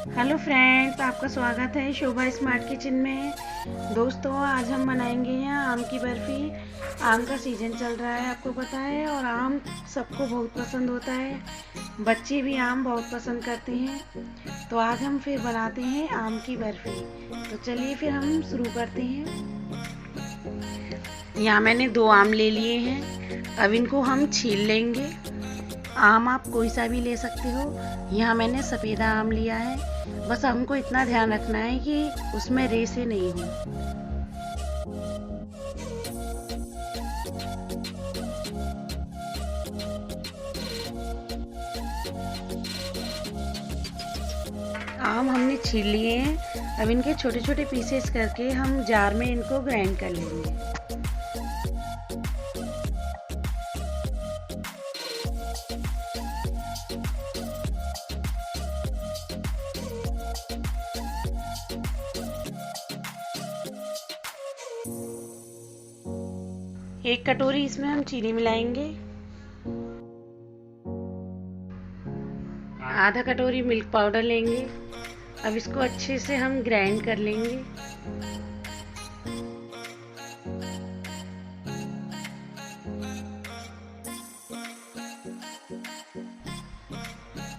Hello friends, आपका स्वागत है शोभा स्मार्ट किचन में। दोस्तों, आज हम बनाएंगे यहाँ आम की बर्फ़ी। आम का सीज़न चल रहा है, आपको पता है, और आम सबको बहुत पसंद होता है। बच्चे भी आम बहुत पसंद करते हैं। तो आज हम फिर बनाते हैं आम की बर्फ़ी। तो चलिए फिर हम शुरू करते हैं। यहाँ मैंने 2 आम ले लिए हैं। अब इनको हम छील लेंगे। आम आप कोई सा भी ले सकते हो। यहाँ मैंने सफ़ेदा आम लिया है। बस हमको इतना ध्यान रखना है कि उसमें रेसे नहीं हो। आम हमने छील लिए हैं। अब इनके छोटे छोटे पीसेस करके हम जार में इनको ग्राइंड कर लेंगे। एक कटोरी इसमें हम चीनी मिलाएंगे। आधा कटोरी मिल्क पाउडर लेंगे। अब इसको अच्छे से हम ग्राइंड कर लेंगे।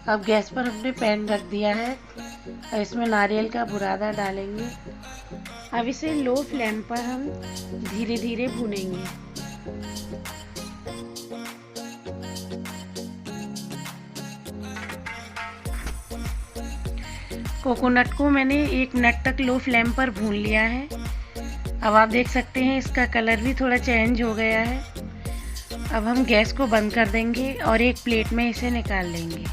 अब गैस पर हमने पैन रख दिया है। अब इसमें नारियल का बुरादा डालेंगे। अब इसे लो फ्लेम पर हम धीरे धीरे भूनेंगे। कोकोनट को मैंने 1 मिनट तक लो फ्लेम पर भून लिया है। अब आप देख सकते हैं इसका कलर भी थोड़ा चेंज हो गया है। अब हम गैस को बंद कर देंगे और एक प्लेट में इसे निकाल लेंगे।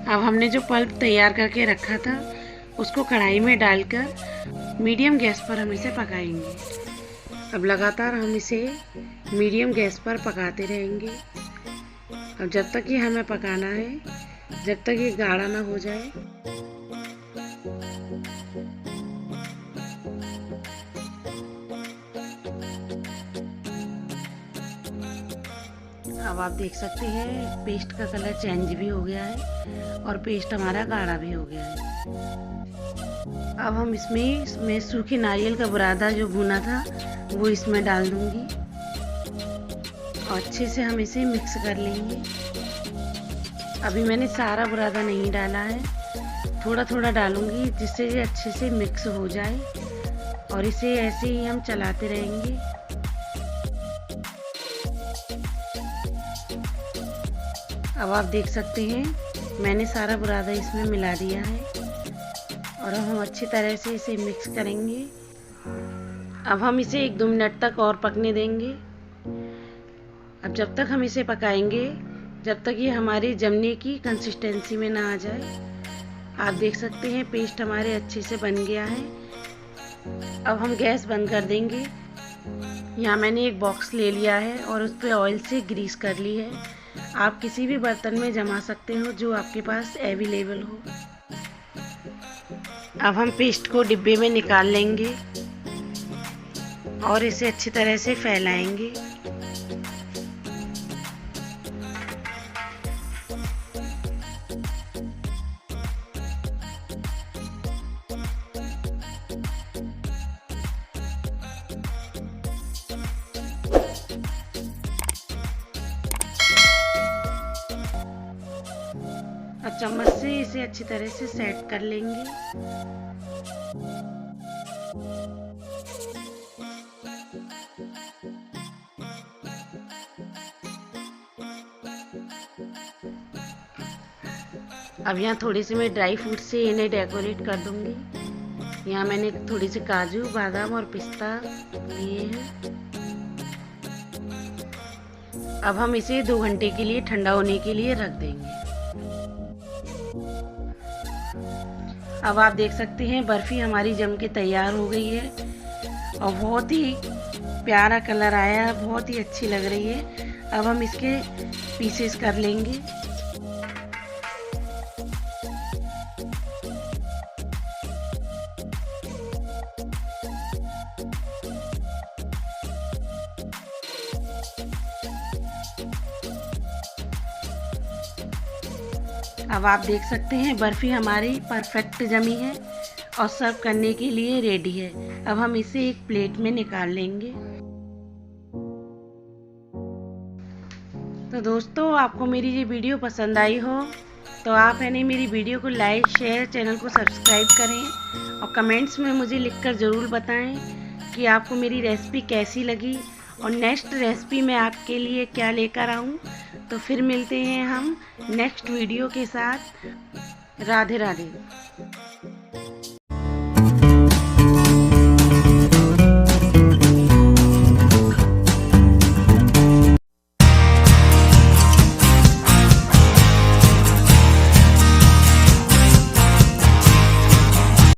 अब हमने जो पल्प तैयार करके रखा था उसको कढ़ाई में डालकर मीडियम गैस पर हम इसे पकाएंगे। अब लगातार हम इसे मीडियम गैस पर पकाते रहेंगे। अब जब तक ये हमें पकाना है, जब तक ये गाढ़ा ना हो जाए। अब आप देख सकते हैं पेस्ट का कलर चेंज भी हो गया है और पेस्ट हमारा गाढ़ा भी हो गया है। अब हम इसमें सूखी नारियल का बुरादा जो भुना था वो इसमें डाल दूंगी और अच्छे से हम इसे मिक्स कर लेंगे। अभी मैंने सारा बुरादा नहीं डाला है, थोड़ा थोड़ा डालूंगी जिससे ये अच्छे से मिक्स हो जाए और इसे ऐसे ही हम चलाते रहेंगे। अब आप देख सकते हैं मैंने सारा बुरादा इसमें मिला दिया है और अब हम अच्छी तरह से इसे मिक्स करेंगे। अब हम इसे 1-2 मिनट तक और पकने देंगे। अब जब तक हम इसे पकाएंगे जब तक ये हमारी जमने की कंसिस्टेंसी में ना आ जाए। आप देख सकते हैं पेस्ट हमारे अच्छे से बन गया है। अब हम गैस बंद कर देंगे। यहाँ मैंने एक बॉक्स ले लिया है और उस पर ऑयल से ग्रीस कर ली है। आप किसी भी बर्तन में जमा सकते हो जो आपके पास अवेलेबल हो। अब हम पेस्ट को डिब्बे में निकाल लेंगे और इसे अच्छी तरह से फैलाएंगे। अब चम्मच से इसे अच्छी तरह से सेट कर लेंगे। अब यहाँ थोड़ी सी मैं ड्राई फ्रूट से इन्हें डेकोरेट कर दूंगी। यहाँ मैंने थोड़ी सी काजू, बादाम और पिस्ता लिए हैं। अब हम इसे 2 घंटे के लिए ठंडा होने के लिए रख देंगे। अब आप देख सकते हैं बर्फ़ी हमारी जम के तैयार हो गई है और बहुत ही प्यारा कलर आया है, बहुत ही अच्छी लग रही है। अब हम इसके पीसेस कर लेंगे। अब आप देख सकते हैं बर्फ़ी हमारी परफेक्ट जमी है और सर्व करने के लिए रेडी है। अब हम इसे एक प्लेट में निकाल लेंगे। तो दोस्तों, आपको मेरी ये वीडियो पसंद आई हो तो आप मेरी वीडियो को लाइक, शेयर, चैनल को सब्सक्राइब करें और कमेंट्स में मुझे लिखकर ज़रूर बताएं कि आपको मेरी रेसिपी कैसी लगी और नेक्स्ट रेसिपी मैं आपके लिए क्या लेकर आऊँ। तो फिर मिलते हैं हम नेक्स्ट वीडियो के साथ। राधे राधे।